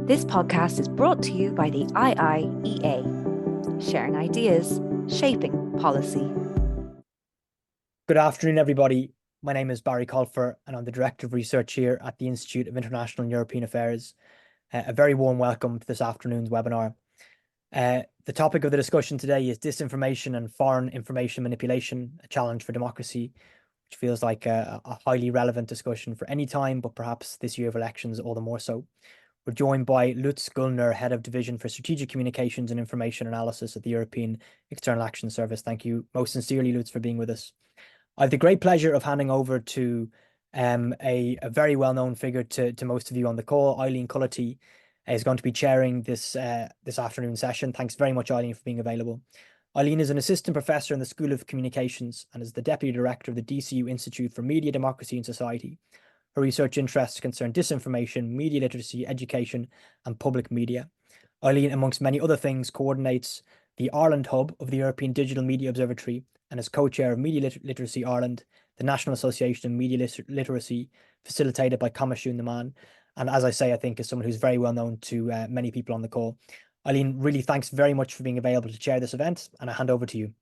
This podcast is brought to you by the IIEA, sharing ideas, shaping policy. Good afternoon, everybody. My name is Barry Colfer, and I'm the Director of Research here at the Institute of International and European Affairs. A very warm welcome to this afternoon's webinar. The topic of the discussion today is disinformation and foreign information manipulation, a challenge for democracy, which feels like a highly relevant discussion for any time, but perhaps this year of elections all the more so. We're joined by Lutz Güllner, Head of Division for Strategic Communications and Information Analysis at the European External Action Service. Thank you most sincerely, Lutz, for being with us. I have the great pleasure of handing over to a very well-known figure to most of you on the call. Eileen Cullity is going to be chairing this afternoon session. Thanks very much, Eileen, for being available. Eileen is an assistant professor in the School of Communications and is the Deputy Director of the DCU Institute for Media, Democracy and Society. Her research interests concern disinformation, media literacy, education, and public media. Eileen, amongst many other things, coordinates the Ireland Hub of the European Digital Media Observatory and is co-chair of Media Literacy Ireland, the National Association of Media Literacy, facilitated by Commission the Man. And as I say, I think is someone who's very well known to many people on the call. Eileen, really thanks very much for being available to chair this event, and I hand over to you.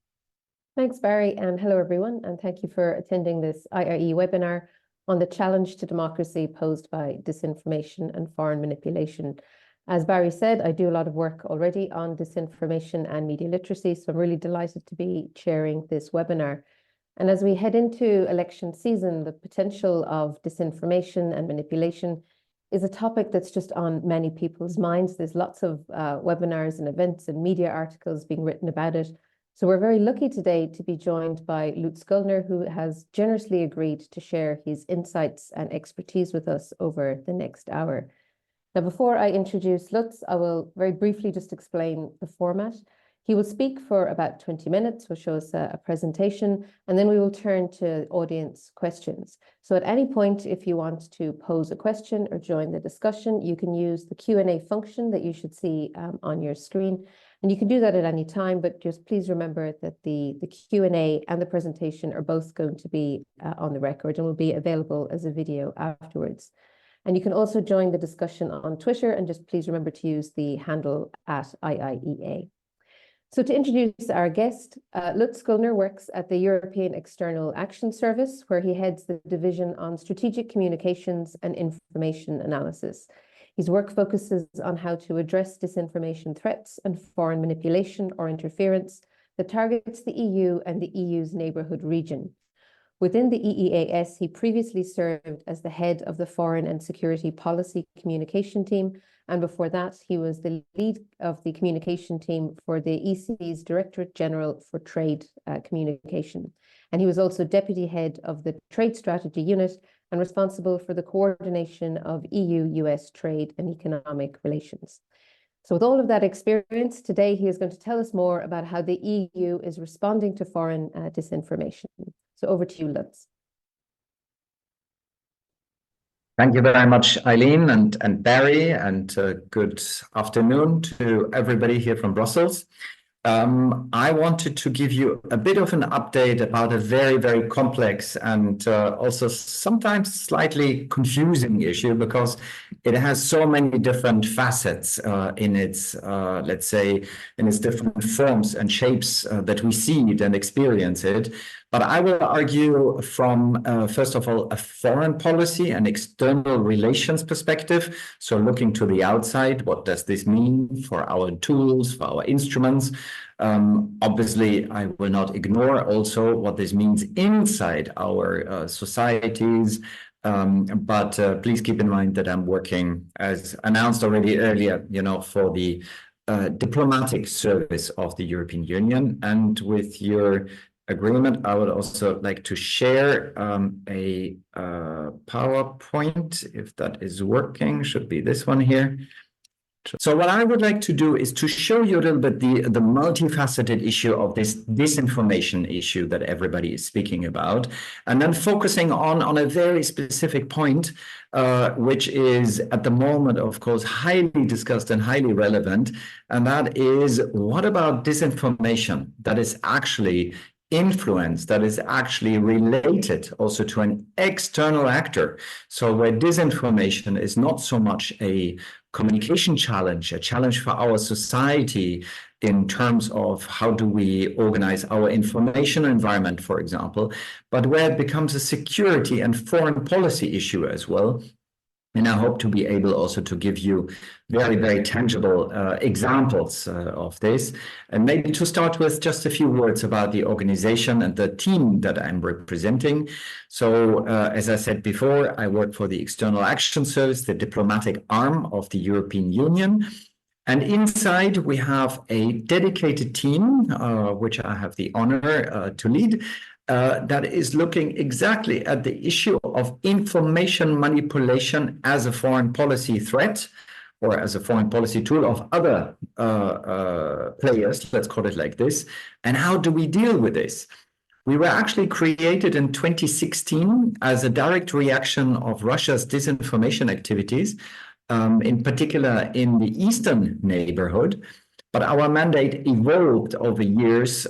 Thanks, Barry, and hello, everyone, and thank you for attending this IIE webinar on the challenge to democracy posed by disinformation and foreign manipulation. As Barry said, I do a lot of work already on disinformation and media literacy, so I'm really delighted to be chairing this webinar. And as we head into election season, the potential of disinformation and manipulation is a topic that's just on many people's minds. There's lots of webinars and events and media articles being written about it. So we're very lucky today to be joined by Lutz Güllner, who has generously agreed to share his insights and expertise with us over the next hour. Now, before I introduce Lutz, I will very briefly just explain the format. He will speak for about 20 minutes, will show us a presentation, and then we will turn to audience questions. So at any point, if you want to pose a question or join the discussion, you can use the Q&A function that you should see on your screen. And you can do that at any time, but just please remember that the Q&A and the presentation are both going to be on the record and will be available as a video afterwards. And you can also join the discussion on Twitter, and just please remember to use the handle @IIEA. So to introduce our guest, Lutz Güllner works at the European External Action Service, where he heads the Division on Strategic Communications and Information Analysis. His work focuses on how to address disinformation threats and foreign manipulation or interference that targets the EU and the EU's neighbourhood region. Within the EEAS, he previously served as the head of the Foreign and Security Policy Communication Team, and before that, he was the lead of the communication team for the EC's Directorate General for Trade Communication. And he was also deputy head of the Trade Strategy Unit and responsible for the coordination of EU-US trade and economic relations. So with all of that experience, today he is going to tell us more about how the EU is responding to foreign disinformation. So over to you, Lutz. Thank you very much, Eileen and Barry, and good afternoon to everybody here from Brussels. I wanted to give you a bit of an update about a very, very complex and also sometimes slightly confusing issue, because it has so many different facets in its, let's say, in its different forms and shapes that we see it and experience it. But I will argue from, first of all, a foreign policy and external relations perspective. So looking to the outside, what does this mean for our tools, for our instruments? Obviously, I will not ignore also what this means inside our societies. But please keep in mind that I'm working, as announced already earlier, for the diplomatic service of the European Union. And with your agreement, I would also like to share a PowerPoint, if that is working. Should be this one here. So what I would like to do is to show you a little bit the multifaceted issue of this disinformation issue that everybody is speaking about, and then focusing on a very specific point, which is at the moment, of course, highly discussed and highly relevant, and that is, what about disinformation that is actually influence, that is actually related also to an external actor? So where disinformation is not so much a communication challenge, a challenge for our society in terms of how do we organize our information environment, for example, but where it becomes a security and foreign policy issue as well. And I hope to be able also to give you very, very tangible examples of this. And maybe to start with just a few words about the organization and the team that I'm representing. So as I said before, I work for the External Action Service, the diplomatic arm of the European Union. And inside we have a dedicated team, which I have the honor to lead, that is looking exactly at the issue of information manipulation as a foreign policy threat or as a foreign policy tool of other players, let's call it like this. And how do we deal with this? We were actually created in 2016 as a direct reaction of Russia's disinformation activities, in particular in the eastern neighborhood. But our mandate evolved over years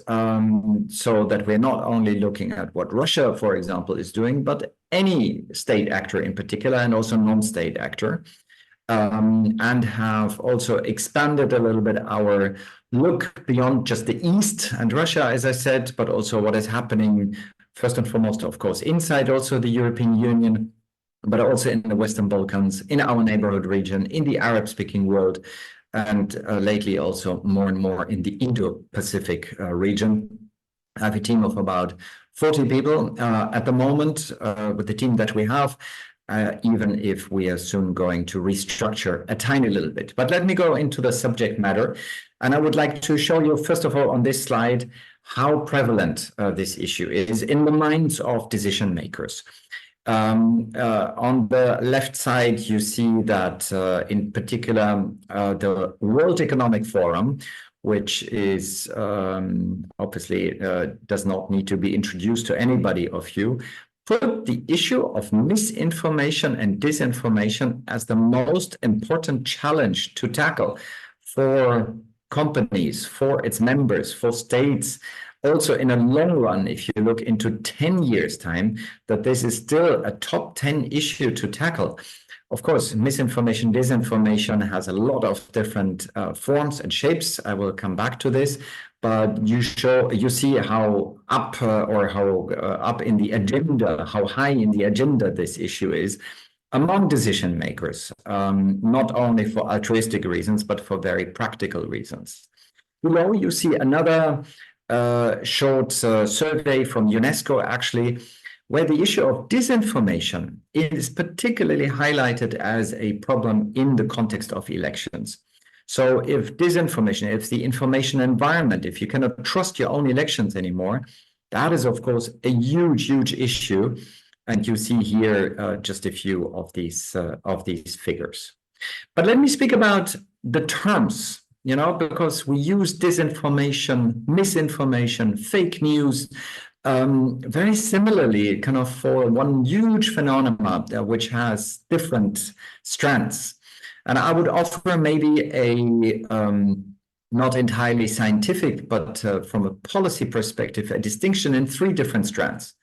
so that we're not only looking at what Russia, for example, is doing, but any state actor in particular, and also non-state actor, and have also expanded a little bit our look beyond just the East and Russia, as I said, but also what is happening, first and foremost, of course, inside also the European Union, but also in the Western Balkans, in our neighborhood region, in the Arab-speaking world, and lately also more and more in the Indo-Pacific region. I have a team of about 40 people at the moment with the team that we have, even if we are soon going to restructure a tiny little bit. But let me go into the subject matter. And I would like to show you, first of all, on this slide, how prevalent this issue is in the minds of decision makers. On the left side, you see that in particular, the World Economic Forum, which is obviously does not need to be introduced to anybody of you, put the issue of misinformation and disinformation as the most important challenge to tackle for companies, for its members, for states. Also, in a long run, if you look into 10 years' time, that this is still a top 10 issue to tackle. Of course, misinformation, disinformation has a lot of different forms and shapes. I will come back to this, but you see how up up in the agenda, how high in the agenda this issue is among decision makers, not only for altruistic reasons, but for very practical reasons. Below, you see another short survey from UNESCO, actually, where the issue of disinformation is particularly highlighted as a problem in the context of elections. So if disinformation, if the information environment, if you cannot trust your own elections anymore, that is, of course, a huge, huge issue. And you see here just a few of these figures. But let me speak about the terms, because we use disinformation, misinformation, fake news, very similarly, kind of for one huge phenomenon which has different strands. And I would offer maybe a not entirely scientific, but from a policy perspective, a distinction in 3 different strands.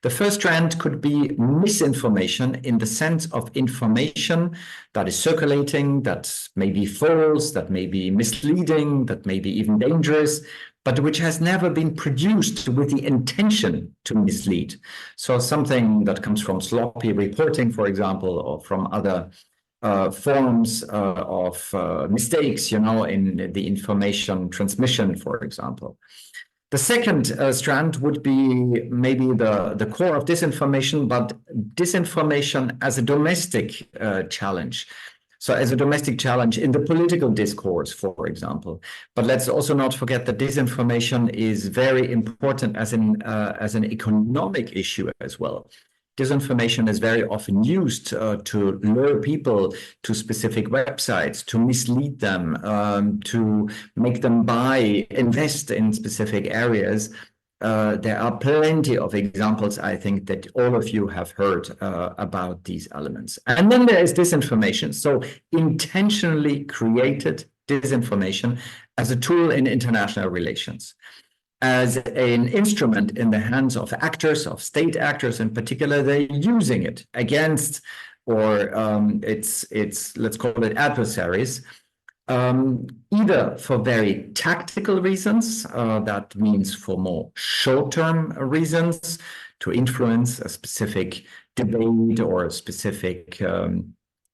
The first strand could be misinformation in the sense of information that is circulating, that may be false, that may be misleading, that may be even dangerous, but which has never been produced with the intention to mislead. So something that comes from sloppy reporting, for example, or from other forms of mistakes, in the information transmission, for example. The second strand would be maybe the core of disinformation, but disinformation as a domestic challenge. So as a domestic challenge in the political discourse, for example. But let's also not forget that disinformation is very important as an economic issue as well. Disinformation is very often used to lure people to specific websites, to mislead them, to make them invest in specific areas. There are plenty of examples, I think, that all of you have heard about these elements. And then there is disinformation. So intentionally created disinformation as a tool in international relations, as an instrument in the hands of actors, of state actors in particular. They're using it against or its let's call it adversaries, either for very tactical reasons, that means for more short-term reasons, to influence a specific debate or a specific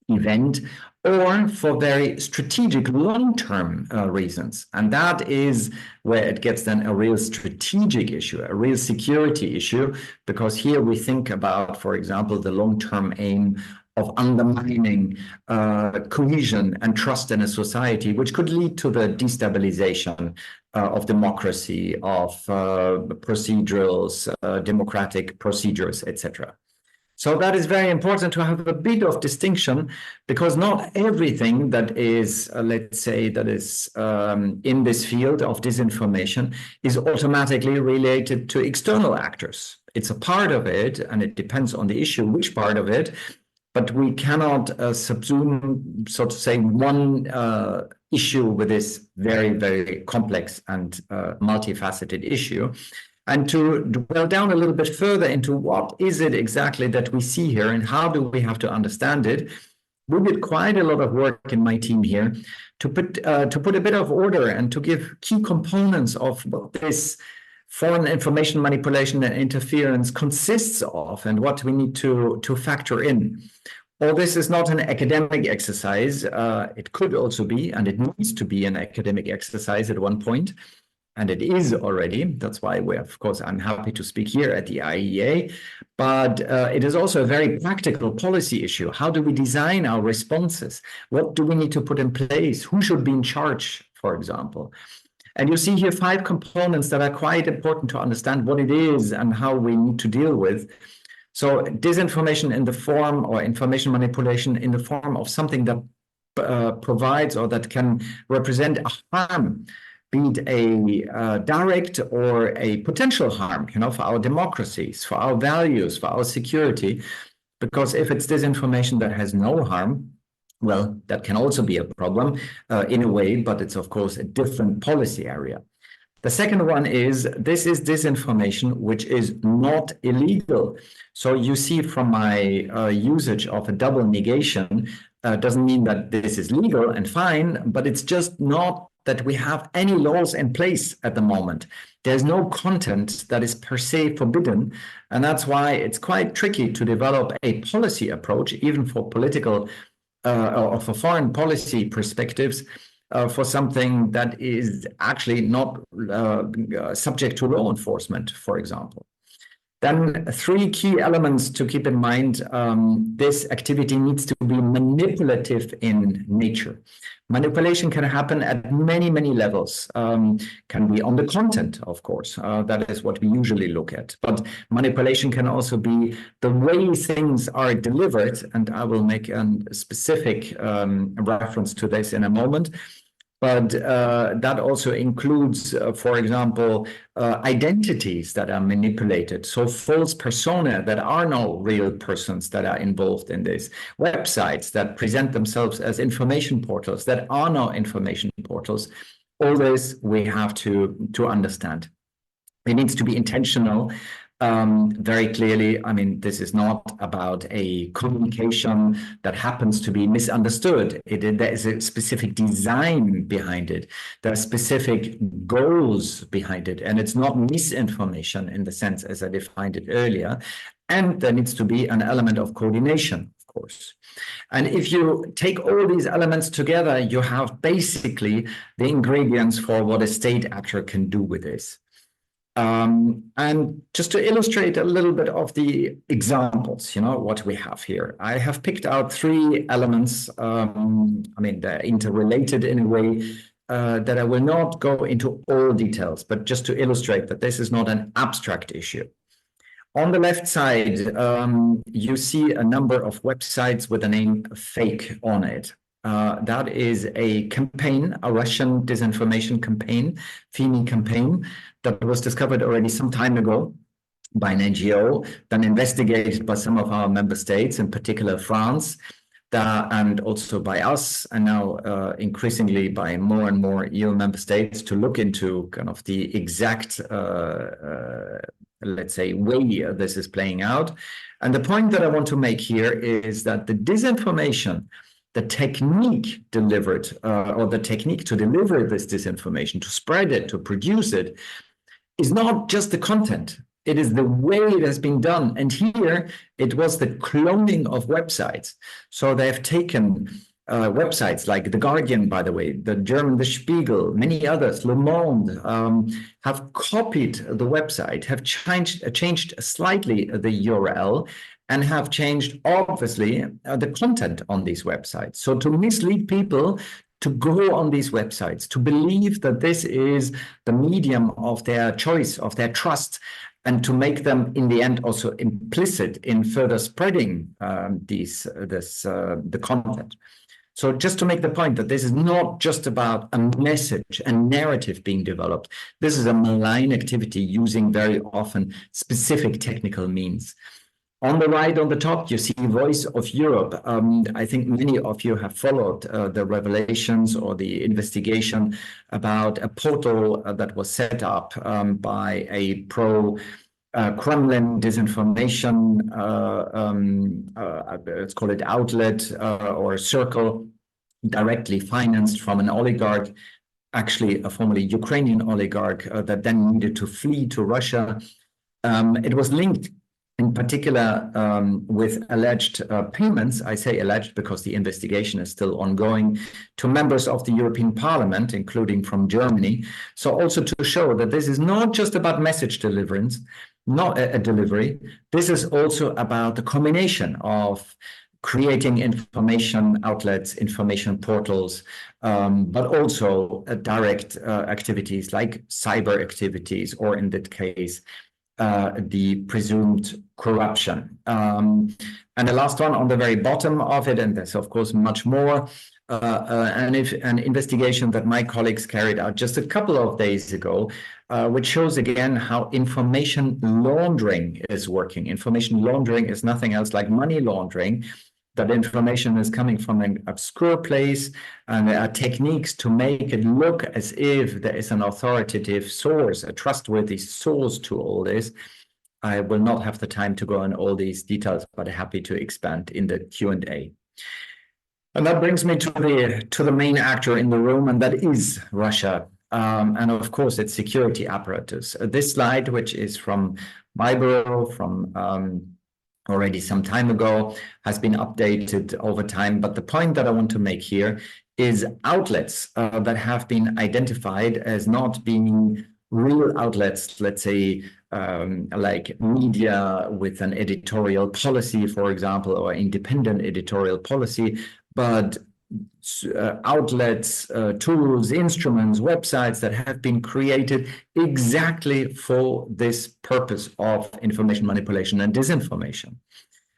event, or for very strategic long-term reasons. And that is where it gets then a real strategic issue, a real security issue, because here we think about, for example, the long-term aim of undermining cohesion and trust in a society, which could lead to the destabilization of democracy, of procedurals, democratic procedures, etc. So that is very important to have a bit of distinction, because not everything that is, let's say, that is in this field of disinformation is automatically related to external actors. It's a part of it, and it depends on the issue, which part of it, but we cannot subsume, so to say, one issue with this very, very complex and multifaceted issue. And to dwell down a little bit further into what is it exactly that we see here and how do we have to understand it, we did quite a lot of work in my team here to put a bit of order and to give key components of what this foreign information manipulation and interference consists of and what we need to factor in. All this is not an academic exercise. It could also be, and it needs to be an academic exercise at one point. And it is already. That's why of course, I'm happy to speak here at the IIEA. But it is also a very practical policy issue. How do we design our responses? What do we need to put in place? Who should be in charge, for example? And you see here 5 components that are quite important to understand what it is and how we need to deal with. So disinformation in the form, or information manipulation in the form of something that provides or that can represent a harm, be it a direct or a potential harm, for our democracies, for our values, for our security. Because if it's disinformation that has no harm, well, that can also be a problem in a way, but it's of course a different policy area. The second one is, this is disinformation which is not illegal. So you see from my usage of a double negation, doesn't mean that this is legal and fine, but it's just not that we have any laws in place at the moment. There's no content that is per se forbidden. And that's why it's quite tricky to develop a policy approach, even for political or for foreign policy perspectives, for something that is actually not subject to law enforcement, for example. Then 3 key elements to keep in mind. This activity needs to be manipulative in nature. Manipulation can happen at many, many levels. Can be on the content, of course. That is what we usually look at. But manipulation can also be the way things are delivered. And I will make a specific reference to this in a moment. But that also includes, for example, identities that are manipulated. So false persona that are no real persons that are involved in this. Websites that present themselves as information portals that are no information portals. All this we have to understand. It needs to be intentional. Very clearly, I mean, this is not about a communication that happens to be misunderstood. There is a specific design behind it. There are specific goals behind it. And it's not misinformation in the sense as I defined it earlier. And there needs to be an element of coordination, of course. And if you take all these elements together, you have basically the ingredients for what a state actor can do with this. And just to illustrate a little bit of the examples, what we have here, I have picked out 3 elements. I mean, they're interrelated in a way that I will not go into all details, but just to illustrate that this is not an abstract issue. On the left side, you see a number of websites with the name fake on it. That is a campaign, a Russian disinformation campaign, FIMI campaign, that was discovered already some time ago by an NGO, then investigated by some of our member states, in particular France, and also by us, and now increasingly by more and more EU member states, to look into kind of the exact let's say, way this is playing out. And the point that I want to make here is that the disinformation, the technique delivered, or the technique to deliver this disinformation, to spread it, to produce it, is not just the content. It is the way it has been done. And here it was the cloning of websites. So they've taken websites like The Guardian, by the way, the German The Spiegel, many others, Le Monde, have copied the website, have changed slightly the URL, and have changed, obviously, the content on these websites. So to mislead people to go on these websites, to believe that this is the medium of their choice, of their trust, and to make them, in the end, also implicit in further spreading the content. So just to make the point that this is not just about a message, a narrative being developed. This is a malign activity using very often specific technical means. On the right, on the top, you see Voice of Europe. I think many of you have followed the revelations or the investigation about a portal that was set up by a pro-Kremlin disinformation, let's call it outlet or circle, directly financed from an oligarch, actually a formerly Ukrainian oligarch that then needed to flee to Russia. It was linked in particular with alleged payments, I say alleged because the investigation is still ongoing, to members of the European Parliament, including from Germany. So also to show that this is not just about message deliverance, not a delivery. This is also about the combination of creating information outlets, information portals, but also direct activities like cyber activities, or in that case, the presumed corruption. And the last one on the very bottom of it, and there's of course much more, an investigation that my colleagues carried out just a couple of days ago, which shows again how information laundering is working. Information laundering is nothing else like money laundering. That information is coming from an obscure place, and there are techniques to make it look as if there is an authoritative source, a trustworthy source to all this. I will not have the time to go on all these details, but happy to expand in the Q&A. And that brings me to the main actor in the room, and that is Russia. And of course, its security apparatus. This slide, which is from my bureau, from already some time ago, has been updated over time. But the point that I want to make here is outlets that have been identified as not being real outlets, let's say, like media with an editorial policy, for example, or independent editorial policy, but outlets, tools, instruments, websites that have been created exactly for this purpose of information manipulation and disinformation.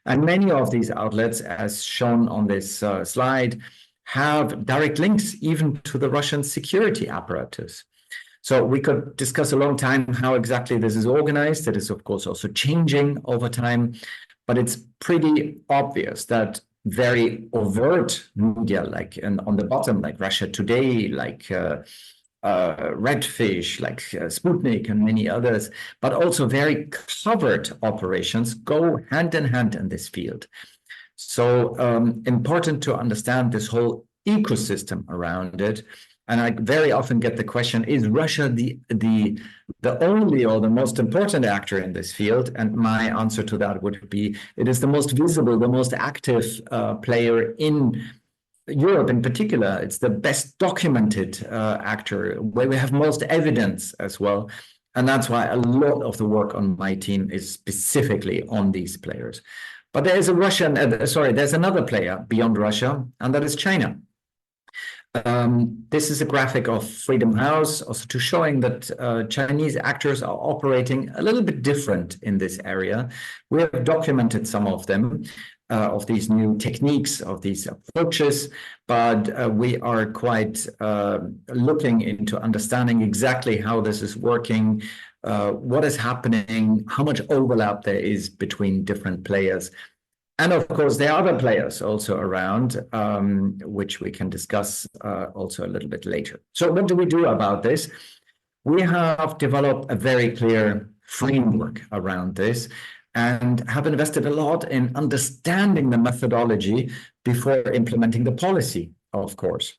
And many of these outlets, as shown on this slide, have direct links even to the Russian security apparatus. So we could discuss a long time how exactly this is organized. It is, of course, also changing over time, but it's pretty obvious that very overt media, like on the bottom, like Russia Today, like Redfish, like Sputnik and many others, but also very covert operations go hand in hand in this field. So important to understand this whole ecosystem around it. And I very often get the question, is Russia the only or the most important actor in this field? And my answer to that would be, it is the most visible, the most active player in Europe in particular. It's the best documented actor, where we have most evidence as well. And that's why a lot of the work on my team is specifically on these players. But there is there's another player beyond Russia, and that is China. This is a graphic of Freedom House, also to showing that Chinese actors are operating a little bit different in this area. We have documented some of them, of these new techniques, of these approaches, but we are quite looking into understanding exactly how this is working, what is happening, how much overlap there is between different players. And of course, there are other players also around, which we can discuss also a little bit later. So what do we do about this? We have developed a very clear framework around this and have invested a lot in understanding the methodology before implementing the policy, of course.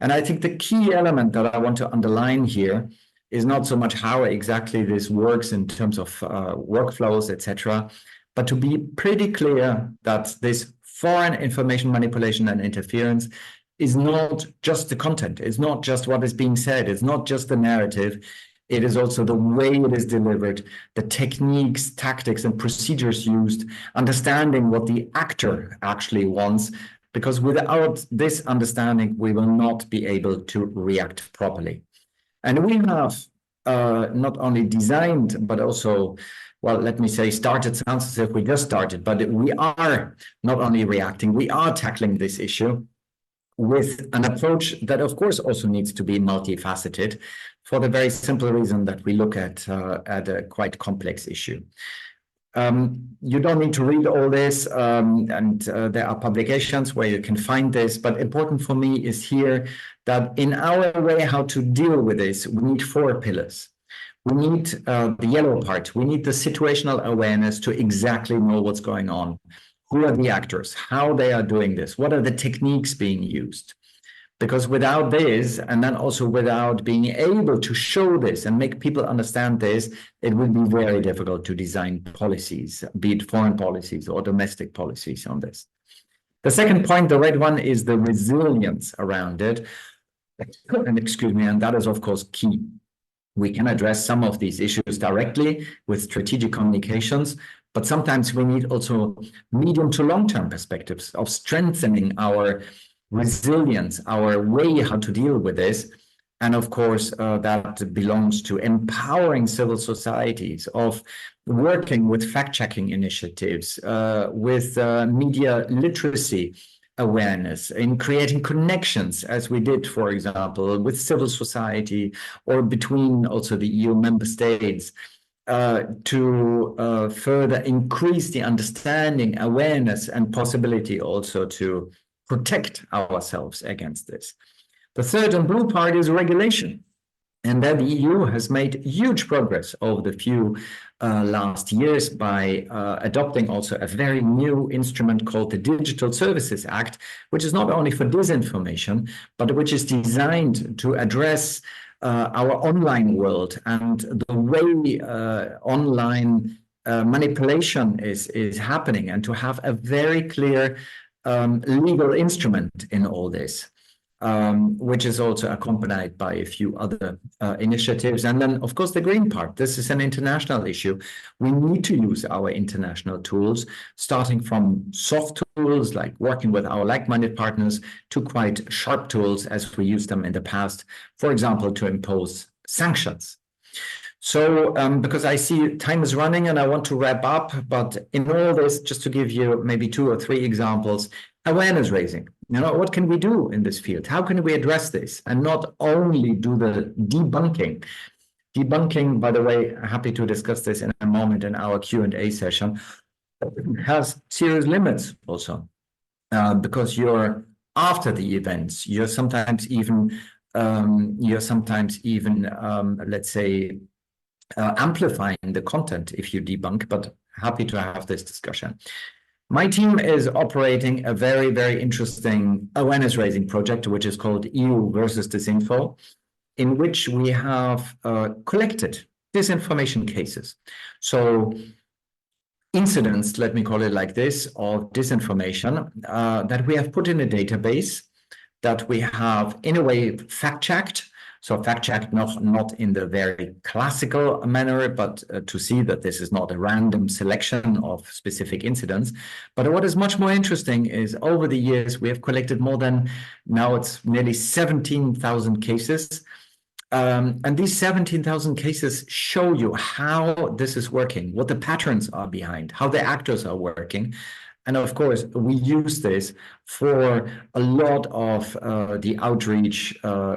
And I think the key element that I want to underline here is not so much how exactly this works in terms of workflows, etc., but to be pretty clear that this foreign information manipulation and interference is not just the content. It's not just what is being said. It's not just the narrative. It is also the way it is delivered, the techniques, tactics, and procedures used, understanding what the actor actually wants, because without this understanding, we will not be able to react properly. And we have not only designed, but also, well, let me say, started, sounds as if we just started, but we are not only reacting, we are tackling this issue with an approach that, of course, also needs to be multifaceted for the very simple reason that we look at a quite complex issue. You don't need to read all this, and there are publications where you can find this, but important for me is here that in our way how to deal with this, we need 4 pillars. We need the yellow part. We need the situational awareness to exactly know what's going on. Who are the actors? How they are doing this? What are the techniques being used? Because without this, and then also without being able to show this and make people understand this, it will be very difficult to design policies, be it foreign policies or domestic policies on this. The second point, the red one, is the resilience around it. And excuse me, and that is, of course, key. We can address some of these issues directly with strategic communications, but sometimes we need also medium to long-term perspectives of strengthening our resilience, our way how to deal with this. And of course, that belongs to empowering civil societies, of working with fact-checking initiatives, with media literacy awareness, in creating connections, as we did, for example, with civil society or between also the EU member states, to further increase the understanding, awareness, and possibility also to protect ourselves against this. The third and blue part is regulation. And that the EU has made huge progress over the few last years by adopting also a very new instrument called the Digital Services Act, which is not only for disinformation, but which is designed to address our online world and the way online manipulation is happening, and to have a very clear legal instrument in all this. Which is also accompanied by a few other initiatives. And then, of course, the green part. This is an international issue. We need to use our international tools, starting from soft tools like working with our like-minded partners to quite sharp tools as we used them in the past, for example, to impose sanctions. So, because I see time is running and I want to wrap up, but in all this, just to give you maybe 2 or 3 examples, awareness raising. You know, what can we do in this field? How can we address this and not only do the debunking? Debunking, by the way, happy to discuss this in a moment in our Q&A session, has serious limits also, because you're after the events. You're sometimes even, let's say, amplifying the content if you debunk. But happy to have this discussion. My team is operating a very, very interesting awareness-raising project, which is called EU versus Disinfo, in which we have collected disinformation cases. So incidents, let me call it like this, of disinformation that we have put in a database, that we have, in a way, fact-checked. So fact-checked not in the very classical manner, but to see that this is not a random selection of specific incidents. But what is much more interesting is over the years, we have collected more than, now it's nearly 17,000 cases. And these 17,000 cases show you how this is working, what the patterns are behind, how the actors are working. And of course, we use this for a lot of the outreach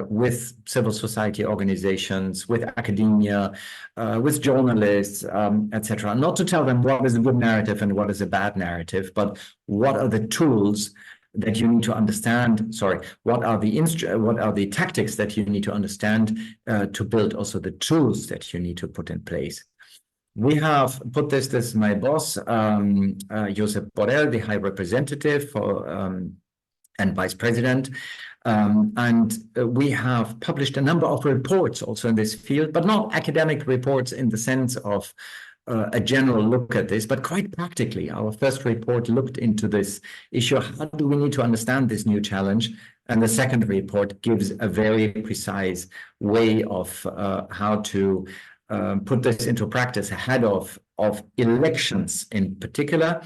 with civil society organizations, with academia, with journalists, etc. Not to tell them what is a good narrative and what is a bad narrative, but what are the tools that you need to understand. Sorry, what are the tactics that you need to understand to build also the tools that you need to put in place. We have put this is my boss, Josep Borrell, the High Representative for, and Vice President. And we have published a number of reports also in this field, but not academic reports in the sense of a general look at this, but quite practically. Our first report looked into this issue. How do we need to understand this new challenge? And the second report gives a very precise way of how to put this into practice ahead of elections in particular.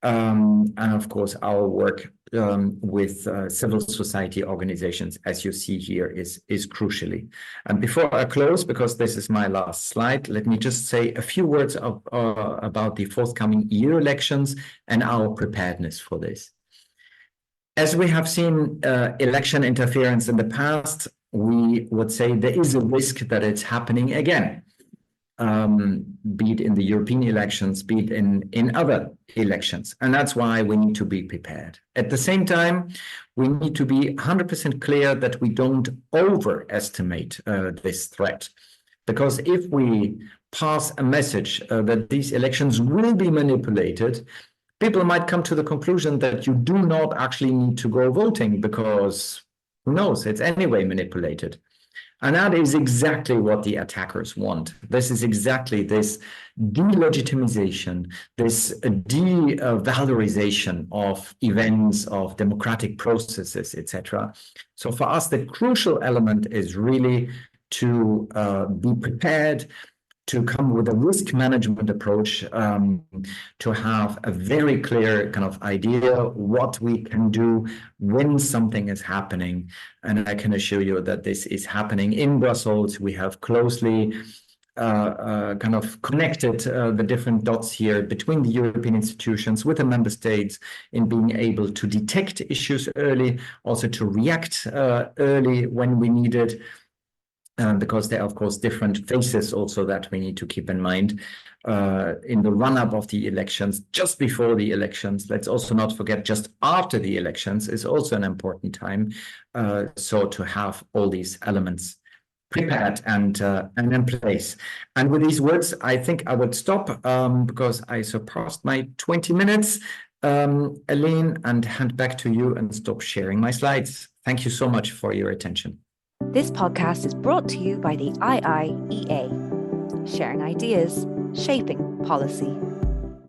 And of course, our work with civil society organizations, as you see here, is crucially. And before I close, because this is my last slide, let me just say a few words about the forthcoming EU elections and our preparedness for this. As we have seen election interference in the past, we would say there is a risk that it's happening again. Be it in the European elections, be it in other elections. And that's why we need to be prepared. At the same time, we need to be 100% clear that we don't overestimate this threat. Because if we pass a message that these elections will be manipulated, people might come to the conclusion that you do not actually need to go voting because, who knows, it's anyway manipulated. And that is exactly what the attackers want. This is exactly this delegitimization, this devalorization of events, of democratic processes, etc. So for us, the crucial element is really to be prepared, to come with a risk management approach, to have a very clear kind of idea what we can do when something is happening. And I can assure you that this is happening in Brussels. We have closely kind of connected the different dots here between the European institutions with the member states in being able to detect issues early, also to react early when we need it. Because there are, of course, different phases also that we need to keep in mind in the run-up of the elections, just before the elections. Let's also not forget just after the elections is also an important time. So to have all these elements prepared and in place. And with these words, I think I would stop because I surpassed my 20 minutes, Aline, and hand back to you and stop sharing my slides. Thank you so much for your attention. This podcast is brought to you by the IIEA, sharing ideas, shaping policy.